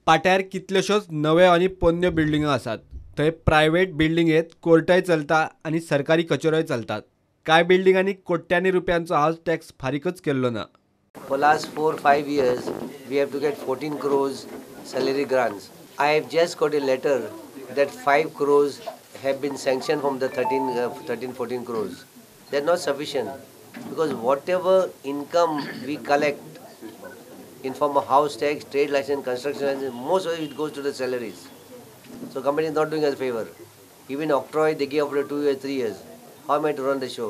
पाट्यार कितल्योश्योच नव्यो आनी पोन्न्यो बिल्डिंगो आसात. थंय प्रायव्हेट बिल्डिंग आहेत, कोर्टय चलता आनी सरकारी कचेऱ्योय चलतात. कांय बिल्डिंगांनी कोट्यांनी रुपयांचो हाऊस टॅक्स फारीकच केल्लो ना. For last 4-5 years, we have to get 14 crores salary grants. I have just got a letter that 5 crores have been sanctioned from the 13-14 crores. They are not sufficient because whatever income we collect in form of house tax, trade license, construction license, most of it goes to the salaries. So company is not doing us a favor. Even octroi they give after 2 years, 3 years. How am I to run the show?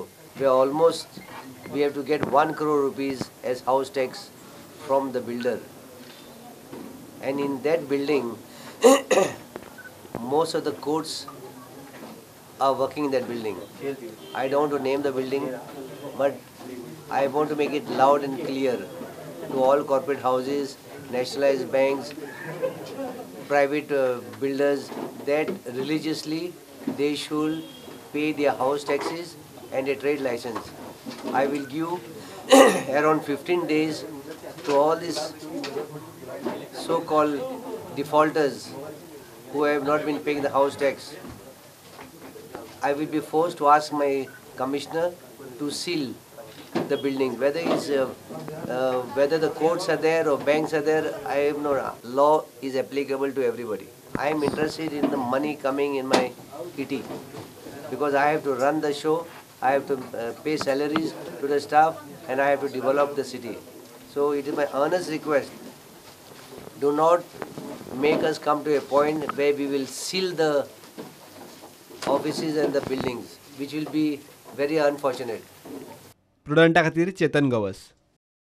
We have to get 1 crore rupees as house tax from the builder. And in that building, most of the courts are working in that building. I don't want to name the building, but I want to make it loud and clear to all corporate houses, nationalized banks, private builders that religiously they should pay their house taxes and a trade license. I will give around 15 days to all these so-called defaulters who have not been paying the house tax. I will be forced to ask my commissioner to seal the building. Whether the courts are there or banks are there, I have no law is applicable to everybody. I am interested in the money coming in my kitty because I have to run the show. I have to pay salaries to the staff and I have to develop the city. So it is my earnest request. Do not make us come to a point where we will seal the offices and the buildings, which will be very unfortunate. प्रुडंटा खातीर चेतन गवस.